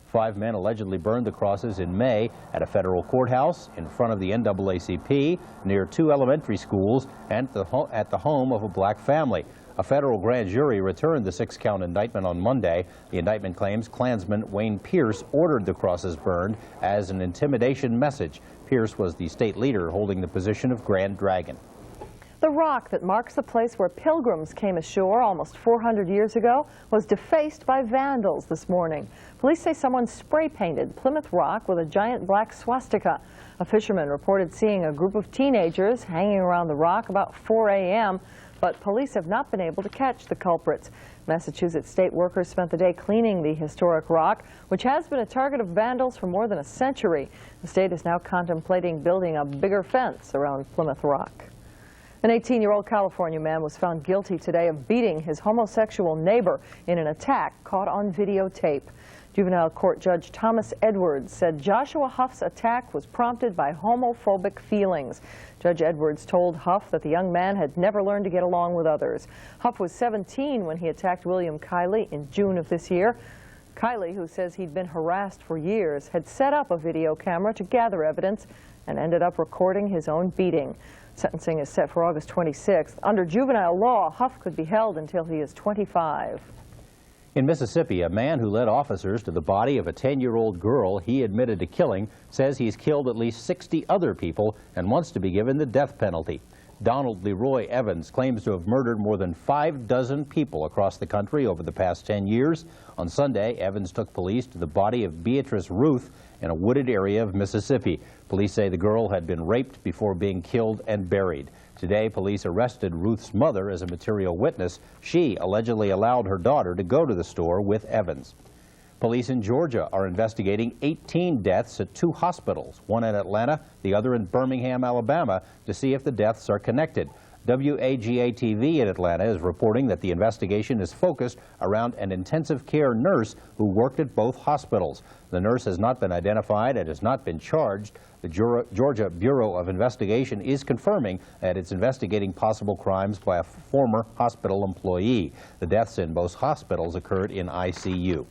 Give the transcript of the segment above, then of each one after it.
5 men allegedly burned the crosses in May at a federal courthouse, in front of the NAACP, near 2 elementary schools, and at the home of a black family. A federal grand jury returned the 6-count indictment on Monday. The indictment claims Klansman Wayne Pierce ordered the crosses burned as an intimidation message. Pierce was the state leader holding the position of Grand Dragon. The rock that marks the place where pilgrims came ashore almost 400 years ago was defaced by vandals this morning. Police say someone spray-painted Plymouth Rock with a giant black swastika. A fisherman reported seeing a group of teenagers hanging around the rock about 4 a.m., but police have not been able to catch the culprits. Massachusetts state workers spent the day cleaning the historic rock, which has been a target of vandals for more than a century. The state is now contemplating building a bigger fence around Plymouth Rock. An 18-year-old California man was found guilty today of beating his homosexual neighbor in an attack caught on videotape. Juvenile court judge Thomas Edwards said Joshua Huff's attack was prompted by homophobic feelings. Judge Edwards told Huff that the young man had never learned to get along with others. Huff was 17 when he attacked William Kiley in June of this year. Kiley, who says he'd been harassed for years, had set up a video camera to gather evidence and ended up recording his own beating. Sentencing is set for August 26th. Under juvenile law, Huff could be held until he is 25. In Mississippi, a man who led officers to the body of a 10-year-old girl he admitted to killing says he's killed at least 60 other people and wants to be given the death penalty. Donald Leroy Evans claims to have murdered more than 6 people across the country over the past 10 years. On Sunday, Evans took police to the body of Beatrice Ruth in a wooded area of Mississippi. Police say the girl had been raped before being killed and buried. Today, police arrested Ruth's mother as a material witness. She allegedly allowed her daughter to go to the store with Evans. Police in Georgia are investigating 18 deaths at 2 hospitals, one in Atlanta, the other in Birmingham, Alabama, to see if the deaths are connected. WAGA-TV in Atlanta is reporting that the investigation is focused around an intensive care nurse who worked at both hospitals. The nurse has not been identified and has not been charged. The Georgia Bureau of Investigation is confirming that it's investigating possible crimes by a former hospital employee. The deaths in both hospitals occurred in ICU.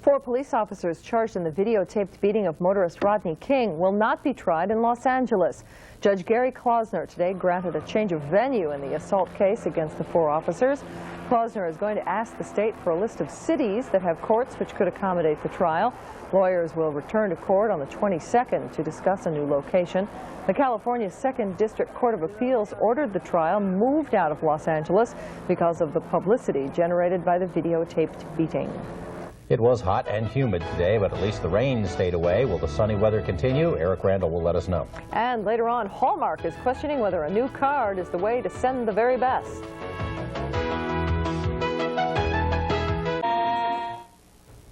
4 police officers charged in the videotaped beating of motorist Rodney King will not be tried in Los Angeles. Judge Gary Klausner today granted a change of venue in the assault case against the 4 officers. Klausner is going to ask the state for a list of cities that have courts which could accommodate the trial. Lawyers will return to court on the 22nd to discuss a new location. The California 2nd District Court of Appeals ordered the trial moved out of Los Angeles because of the publicity generated by the videotaped beating. It was hot and humid today, but at least the rain stayed away. Will the sunny weather continue? Eric Randall will let us know. And later on, Hallmark is questioning whether a new card is the way to send the very best.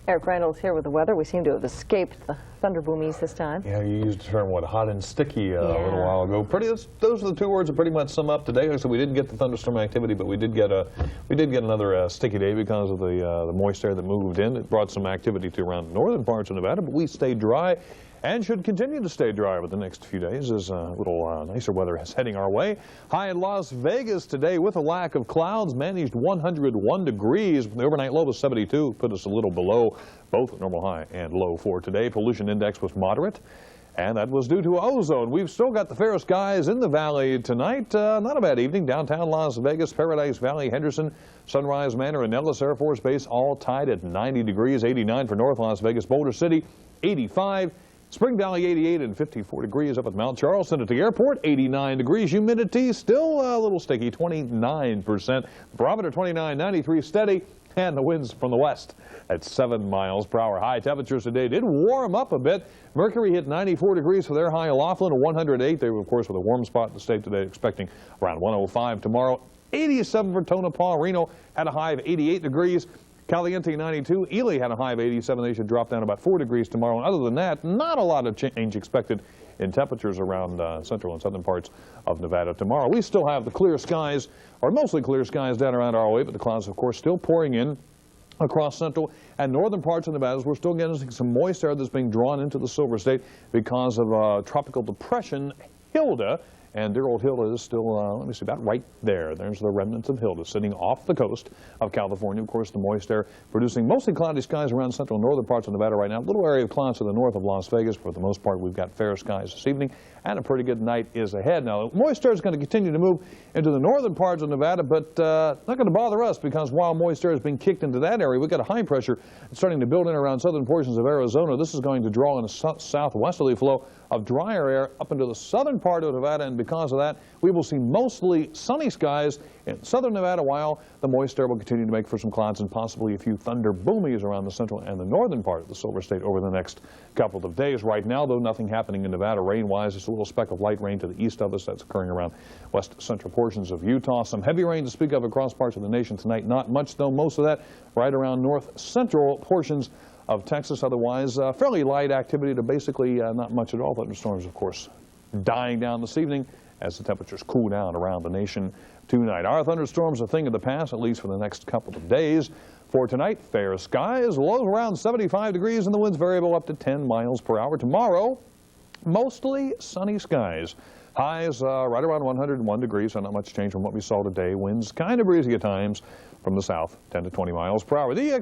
Eric Randall's here with the weather. We seem to have escaped the thunder boomies this time. Yeah, you used the term, what, hot and sticky a little while ago. Those are the 2 words that pretty much sum up today. So we didn't get the thunderstorm activity, but we did get another sticky day because of the moist air that moved in. It brought some activity to around the northern parts of Nevada, but we stayed dry and should continue to stay dry over the next few days as a little nicer weather is heading our way. High in Las Vegas today with a lack of clouds, managed 101 degrees. The overnight low was 72, put us a little below both normal high and low for today. Pollution index was moderate, and that was due to ozone. We've still got the fair skies in the valley tonight. Not a bad evening. Downtown Las Vegas, Paradise Valley, Henderson, Sunrise Manor, and Nellis Air Force Base all tied at 90 degrees, 89 for North Las Vegas, Boulder City, 85. Spring Valley 88 and 54 degrees up at Mount Charleston. At the airport, 89 degrees. Humidity still a little sticky, 29%. Barometer 29, 93 steady. And the winds from the west at 7 miles per hour. High temperatures today did warm up a bit. Mercury hit 94 degrees for their high in Laughlin, 108. They were, of course, with a warm spot in the state today, expecting around 105 tomorrow. 87 for Tonopah. Reno had a high of 88 degrees. Caliente 92, Ely had a high of 87. They should drop down about 4 degrees tomorrow. And other than that, not a lot of change expected in temperatures around central and southern parts of Nevada tomorrow. We still have the clear skies, or mostly clear skies down around our way, but the clouds, of course, still pouring in across central and northern parts of Nevada. We're still getting some moist air that's being drawn into the Silver State because of tropical depression Hilda. And dear old Hilda is still, let me see, about right there. There's the remnants of Hilda sitting off the coast of California. Of course, the moist air producing mostly cloudy skies around central and northern parts of Nevada right now. A little area of clouds to the north of Las Vegas. For the most part, we've got fair skies this evening, and a pretty good night is ahead. Now, moist air is going to continue to move into the northern parts of Nevada, but not going to bother us, because while moist air is being kicked into that area, we've got a high pressure starting to build in around southern portions of Arizona. This is going to draw in a southwesterly flow of drier air up into the southern part of Nevada, and because of that, we will see mostly sunny skies in southern Nevada, while the moist air will continue to make for some clouds and possibly a few thunder boomies around the central and the northern part of the Silver State over the next couple of days. Right now, though, nothing happening in Nevada rain-wise. Just a little speck of light rain to the east of us. That's occurring around west central portions of Utah. Some heavy rain to speak of across parts of the nation tonight. Not much, though. Most of that right around north central portions of Texas. Otherwise, fairly light activity to basically not much at all. Thunderstorms, of course, dying down this evening as the temperatures cool down around the nation tonight. Our thunderstorms are a thing of the past, at least for the next couple of days. For tonight, fair skies, lows around 75 degrees, and the winds variable up to 10 miles per hour. Tomorrow, mostly sunny skies. Highs right around 101 degrees, so not much change from what we saw today. Winds kind of breezy at times from the south, 10 to 20 miles per hour. The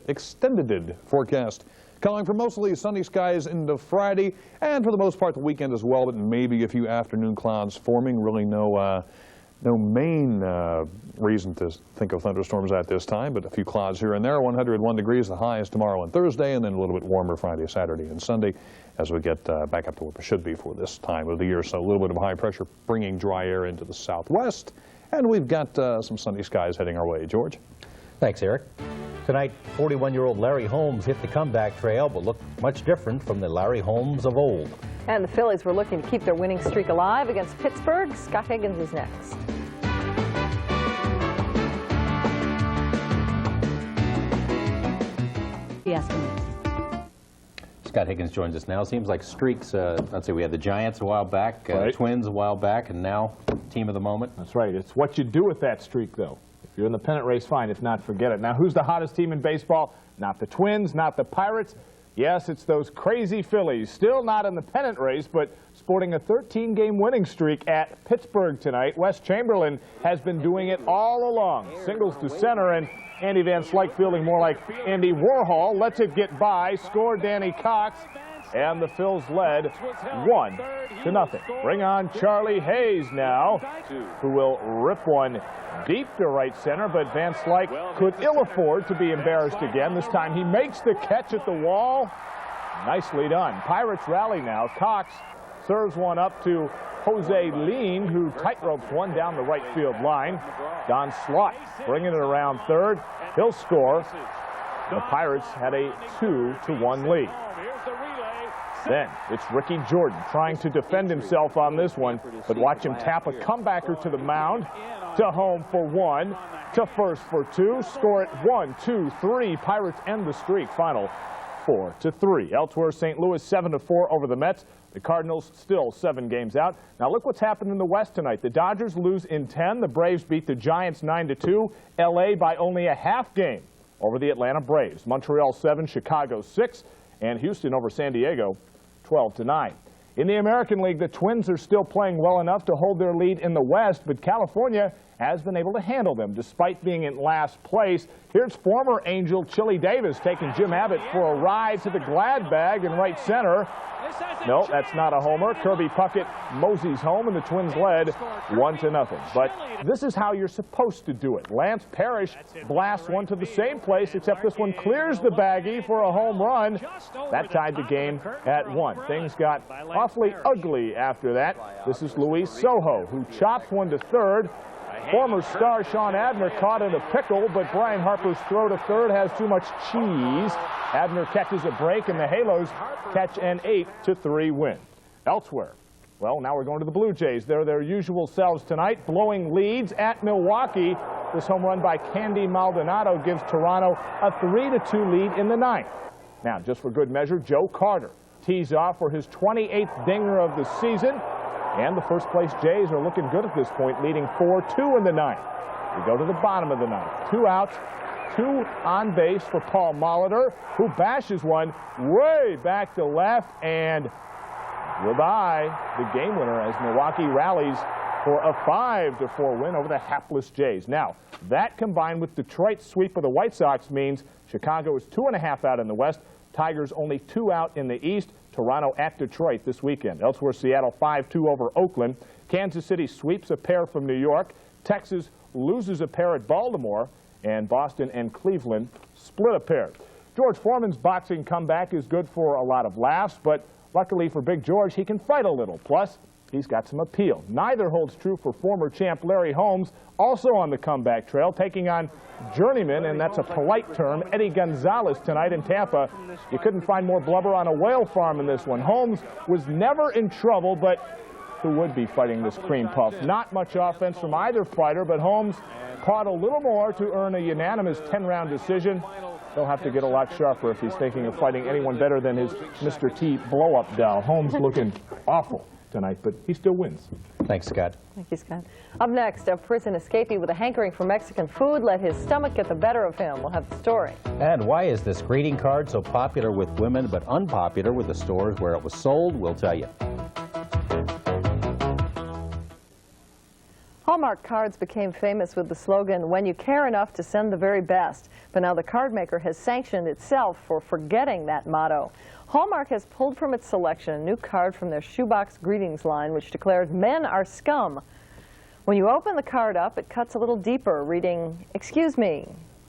extended forecast calling for mostly sunny skies into Friday, and for the most part the weekend as well, but maybe a few afternoon clouds forming. Really no main reason to think of thunderstorms at this time, but a few clouds here and there. 101 degrees, the highs tomorrow and Thursday, and then a little bit warmer Friday, Saturday, and Sunday as we get back up to what we should be for this time of the year. So a little bit of high pressure bringing dry air into the southwest, and we've got some sunny skies heading our way. George? Thanks, Eric. Tonight, 41-year-old Larry Holmes hit the comeback trail, but looked much different from the Larry Holmes of old. And the Phillies were looking to keep their winning streak alive against Pittsburgh. Scott Higgins is next. Scott Higgins joins us now. Seems like streaks, let's say we had the Giants a while back, Twins a while back, and now team of the moment. That's right. It's what you do with that streak, though. If you're in the pennant race, fine. If not, forget it. Now, who's the hottest team in baseball? Not the Twins, not the Pirates. Yes, it's those crazy Phillies. Still not in the pennant race, but sporting a 13-game winning streak at Pittsburgh tonight. Wes Chamberlain has been doing it all along. Singles to center, and Andy Van Slyke fielding more like Andy Warhol. Lets it get by. Score Danny Cox. And the Phils led 1-0. Bring on Charlie Hayes now, who will rip one deep to right center, but Van Slyke could ill afford to be embarrassed again. This time he makes the catch at the wall. Nicely done. Pirates rally now. Cox serves one up to Jose Lean, who tightropes one down the right field line. Don Slott bringing it around third. He'll score. The Pirates had a 2-1 lead. Then it's Ricky Jordan trying to defend himself on this one, but watch him tap a comebacker to the mound, to home for one, to first for two, score it 1, 2, 3. Pirates end the streak. Final 4-3. Elsewhere, St. Louis 7-4 over the Mets. The Cardinals still 7 games out. Now look what's happened in the West tonight. The Dodgers lose in 10. The Braves beat the Giants 9-2. L.A. by only a half game over the Atlanta Braves. Montreal 7, Chicago 6, and Houston over San Diego 12-9. In the American League, the Twins are still playing well enough to hold their lead in the West, but California has been able to handle them despite being in last place. Here's former Angel Chili Davis taking Jim Abbott for a ride to the glad bag in right center. No, that's not a homer. Kirby Puckett moseys home, and the Twins led 1-0. But this is how you're supposed to do it. Lance Parrish blasts one to the same place, except this one clears the baggie for a home run. That tied the game at 1. Things got awfully ugly after that. This is Luis Sojo, who chops one to third. Former star Sean Abner caught in a pickle, but Brian Harper's throw to third has too much cheese. Abner catches a break, and the Halos catch an 8-3 win. Elsewhere, well, now we're going to the Blue Jays. They're their usual selves tonight, blowing leads at Milwaukee. This home run by Candy Maldonado gives Toronto a 3-2 lead in the 9th. Now, just for good measure, Joe Carter tees off for his 28th dinger of the season. And the first-place Jays are looking good at this point, leading 4-2 in the 9th. We go to the bottom of the 9th. 2 outs, 2 on base for Paul Molitor, who bashes one way back to left, and Goodbye. The game winner as Milwaukee rallies for a 5-4 win over the hapless Jays. Now, that combined with Detroit's sweep of the White Sox means Chicago is 2.5 out in the West. Tigers only 2 out in the East. Toronto at Detroit this weekend. Elsewhere, Seattle 5-2 over Oakland. Kansas City sweeps a pair from New York. Texas loses a pair at Baltimore. And Boston and Cleveland split a pair. George Foreman's boxing comeback is good for a lot of laughs, but luckily for Big George, he can fight a little. Plus, he's got some appeal. Neither holds true for former champ Larry Holmes, also on the comeback trail, taking on journeyman, and that's a polite term, Eddie Gonzalez tonight in Tampa. You couldn't find more blubber on a whale farm in this one. Holmes was never in trouble, but who would be fighting this cream puff? Not much offense from either fighter, but Holmes caught a little more to earn a unanimous 10-round decision. He'll have to get a lot sharper if he's thinking of fighting anyone better than his Mr. T blow-up doll. Holmes looking awful tonight, but he still wins. Thanks, Scott. Thank you, Scott. Up next, a prison escapee with a hankering for Mexican food let his stomach get the better of him. We'll have the story. And why is this greeting card so popular with women but unpopular with the stores where it was sold? We'll tell you. Hallmark cards became famous with the slogan, "When you care enough to send the very best." But now the card maker has sanctioned itself for forgetting that motto. Hallmark has pulled from its selection a new card from their shoebox greetings line, which declares, "Men are scum." When you open the card up, it cuts a little deeper, reading, "Excuse me.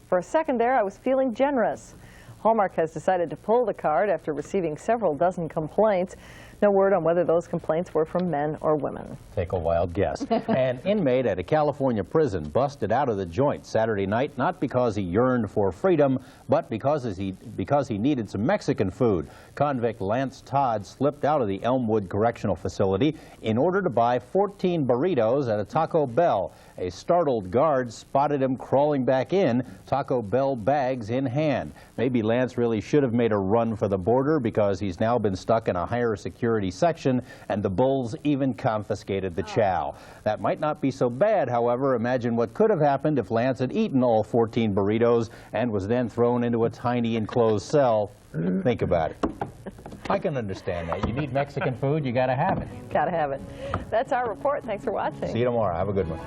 For a second there, I was feeling generous." Hallmark has decided to pull the card after receiving several dozen complaints. No word on whether those complaints were from men or women. Take a wild guess. An inmate at a California prison busted out of the joint Saturday night, not because he yearned for freedom, but because he needed some Mexican food. Convict Lance Todd slipped out of the Elmwood Correctional Facility in order to buy 14 burritos at a Taco Bell. A startled guard spotted him crawling back in, Taco Bell bags in hand. Maybe Lance really should have made a run for the border because he's now been stuck in a higher security section, and the Bulls even confiscated the chow. That might not be so bad, however. Imagine what could have happened if Lance had eaten all 14 burritos and was then thrown into a tiny enclosed cell. Think about it. I can understand that. You need Mexican food, you gotta have it. Gotta have it. That's our report. Thanks for watching. See you tomorrow. Have a good one.